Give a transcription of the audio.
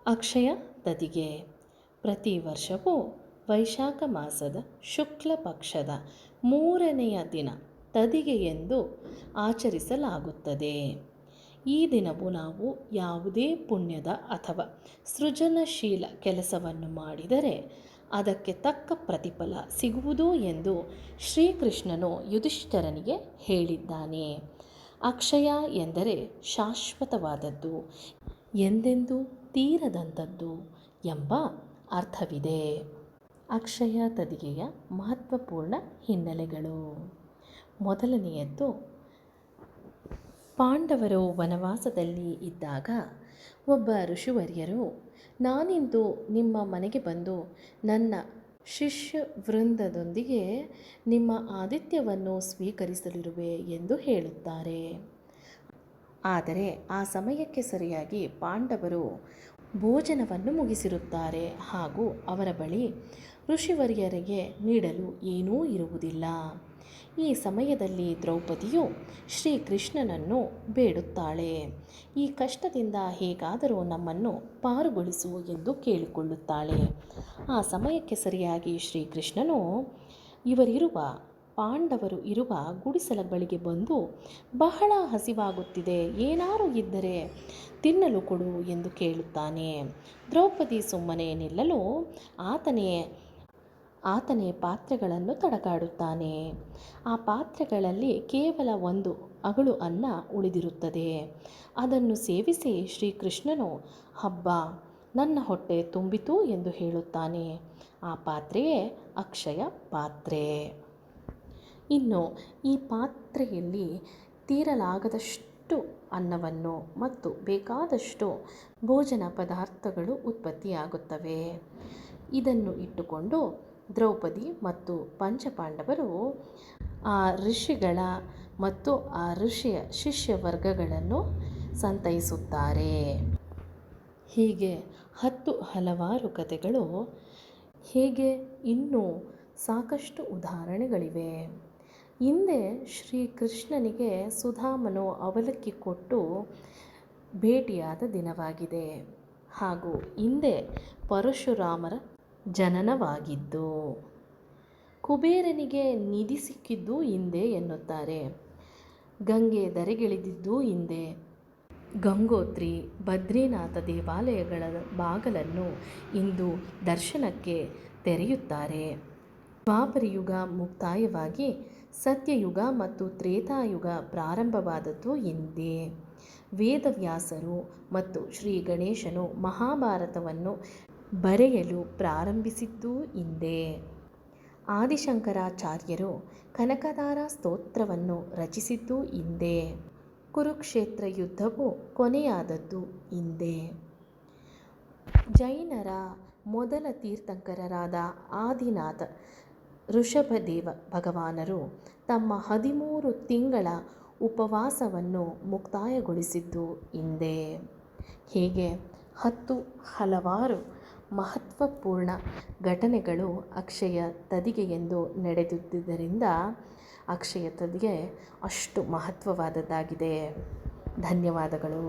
ಅಕ್ಷಯ ತದಿಗೆ ಪ್ರತಿ ವರ್ಷವೂ ವೈಶಾಖ ಮಾಸದ ಶುಕ್ಲ ಪಕ್ಷದ 3ನೆಯ ದಿನ ತದಿಗೆ ಎಂದು ಆಚರಿಸಲಾಗುತ್ತದೆ. ಈ ದಿನವು ನಾವು ಯಾವುದೇ ಪುಣ್ಯದ ಅಥವಾ ಸೃಜನಶೀಲ ಕೆಲಸವನ್ನು ಮಾಡಿದರೆ ಅದಕ್ಕೆ ತಕ್ಕ ಪ್ರತಿಫಲ ಸಿಗುವುದು ಎಂದು ಶ್ರೀಕೃಷ್ಣನು ಯುಧಿಷ್ಠಿರನಿಗೆ ಹೇಳಿದ್ದಾನೆ. ಅಕ್ಷಯ ಎಂದರೆ ಶಾಶ್ವತವಾದದ್ದು, ಎಂದೆಂದೂ ತೀರದಂಥದ್ದು ಎಂಬ ಅರ್ಥವಿದೆ. ಅಕ್ಷಯ ತದಿಗೆಯ ಮಹತ್ವಪೂರ್ಣ ಹಿನ್ನೆಲೆಗಳು. ಮೊದಲನೆಯದ್ದು, ಪಾಂಡವರು ವನವಾಸದಲ್ಲಿ ಇದ್ದಾಗ ಒಬ್ಬ ಋಷಿವರ್ಯರು, ನಾನಿಂದು ನಿಮ್ಮ ಮನೆಗೆ ಬಂದು ನನ್ನ ಶಿಷ್ಯ ವೃಂದದೊಂದಿಗೆ ನಿಮ್ಮ ಆತಿಥ್ಯವನ್ನು ಸ್ವೀಕರಿಸಲಿರುವೆ ಎಂದು ಹೇಳುತ್ತಾರೆ. ಆದರೆ ಆ ಸಮಯಕ್ಕೆ ಸರಿಯಾಗಿ ಪಾಂಡವರು ಭೋಜನವನ್ನು ಮುಗಿಸಿರುತ್ತಾರೆ ಹಾಗೂ ಅವರ ಬಳಿ ಋಷಿವರ್ಯರಿಗೆ ನೀಡಲು ಏನೂ ಇರುವುದಿಲ್ಲ. ಈ ಸಮಯದಲ್ಲಿ ದ್ರೌಪದಿಯು ಶ್ರೀಕೃಷ್ಣನನ್ನು ಬೇಡುತ್ತಾಳೆ. ಈ ಕಷ್ಟದಿಂದ ಹೇಗಾದರೂ ನಮ್ಮನ್ನು ಪಾರುಗೊಳಿಸು ಎಂದು ಕೇಳಿಕೊಳ್ಳುತ್ತಾಳೆ. ಆ ಸಮಯಕ್ಕೆ ಸರಿಯಾಗಿ ಶ್ರೀಕೃಷ್ಣನು ಪಾಂಡವರು ಇರುವ ಗುಡಿಸಲ ಬಳಿಗೆ ಬಂದು, ಬಹಳ ಹಸಿವಾಗುತ್ತಿದೆ, ಏನಾರು ಇದ್ದರೆ ತಿನ್ನಲು ಕೊಡು ಎಂದು ಕೇಳುತ್ತಾನೆ. ದ್ರೌಪದಿ ಸುಮ್ಮನೆ ನಿಲ್ಲಲು ಆತನೇ ಪಾತ್ರೆಗಳನ್ನು ತಡಕಾಡುತ್ತಾನೆ. ಆ ಪಾತ್ರೆಗಳಲ್ಲಿ ಕೇವಲ 1 ಅಗಳು ಅನ್ನ ಉಳಿದಿರುತ್ತದೆ. ಅದನ್ನು ಸೇವಿಸಿ ಶ್ರೀಕೃಷ್ಣನು, ಹಬ್ಬ, ನನ್ನ ಹೊಟ್ಟೆ ತುಂಬಿತು ಎಂದು ಹೇಳುತ್ತಾನೆ. ಆ ಪಾತ್ರೆಯೇ ಅಕ್ಷಯ ಪಾತ್ರೆ. ಇನ್ನು ಈ ಪಾತ್ರೆಯಲ್ಲಿ ತೀರಲಾಗದಷ್ಟು ಅನ್ನವನ್ನು ಮತ್ತು ಬೇಕಾದಷ್ಟು ಭೋಜನ ಪದಾರ್ಥಗಳು ಉತ್ಪತ್ತಿಯಾಗುತ್ತವೆ. ಇದನ್ನು ಇಟ್ಟುಕೊಂಡು ದ್ರೌಪದಿ ಮತ್ತು ಪಂಚಪಾಂಡವರು ಆ ಋಷಿಗಳ ಮತ್ತು ಆ ಋಷಿಯ ಶಿಷ್ಯವರ್ಗಗಳನ್ನು ಸಂತೈಸುತ್ತಾರೆ. ಹೀಗೆ 10 ಹಲವಾರು ಕಥೆಗಳು, ಹೀಗೆ ಇನ್ನೂ ಸಾಕಷ್ಟು ಉದಾಹರಣೆಗಳಿವೆ. ಹಿಂದೆ ಶ್ರೀಕೃಷ್ಣನಿಗೆ ಸುಧಾಮನು ಅವಲಕ್ಕಿ ಕೊಟ್ಟು ಭೇಟಿಯಾದ ದಿನವಾಗಿದೆ ಹಾಗೂ ಹಿಂದೆ ಪರಶುರಾಮರ ಜನನವಾಗಿದ್ದು, ಕುಬೇರನಿಗೆ ನಿಧಿ ಸಿಕ್ಕಿದ್ದು ಹಿಂದೆ ಎನ್ನುತ್ತಾರೆ. ಗಂಗೆ ಧರೆಗಿಳಿದಿದ್ದು ಹಿಂದೆ. ಗಂಗೋತ್ರಿ, ಬದ್ರಿನಾಥ ದೇವಾಲಯಗಳ ಬಾಗಲನ್ನು ಇಂದು ದರ್ಶನಕ್ಕೆ ತೆರೆಯುತ್ತಾರೆ. ದ್ವಾಪರಯುಗ ಮುಕ್ತಾಯವಾಗಿ ಸತ್ಯಯುಗ ಮತ್ತು ತ್ರೇತಾಯುಗ ಪ್ರಾರಂಭವಾದದ್ದು ಹಿಂದೆ. ವೇದವ್ಯಾಸರು ಮತ್ತು ಶ್ರೀ ಗಣೇಶನು ಮಹಾಭಾರತವನ್ನು ಬರೆಯಲು ಪ್ರಾರಂಭಿಸಿದ್ದು ಹಿಂದೆ. ಆದಿಶಂಕರಾಚಾರ್ಯರು ಕನಕದಾರ ಸ್ತೋತ್ರವನ್ನು ರಚಿಸಿದ್ದು ಹಿಂದೆ. ಕುರುಕ್ಷೇತ್ರ ಯುದ್ಧವು ಕೊನೆಯಾದದ್ದು ಹಿಂದೆ. ಜೈನರ ಮೊದಲ ತೀರ್ಥಂಕರರಾದ ಆದಿನಾಥ ಋಷಭದೇವ ಭಗವಾನರು ತಮ್ಮ 13 ತಿಂಗಳ ಉಪವಾಸವನ್ನು ಮುಕ್ತಾಯಗೊಳಿಸಿದ್ದು ಹಿಂದೆ. ಹೀಗೆ 10 ಹಲವಾರು ಮಹತ್ವಪೂರ್ಣ ಘಟನೆಗಳು ಅಕ್ಷಯ ತದಿಗೆಯೆಂದು ನಡೆದಿದ್ದರಿಂದ ಅಕ್ಷಯ ತದಿಗೆ ಅಷ್ಟು ಮಹತ್ವವಾದದ್ದಾಗಿದೆ. ಧನ್ಯವಾದಗಳು.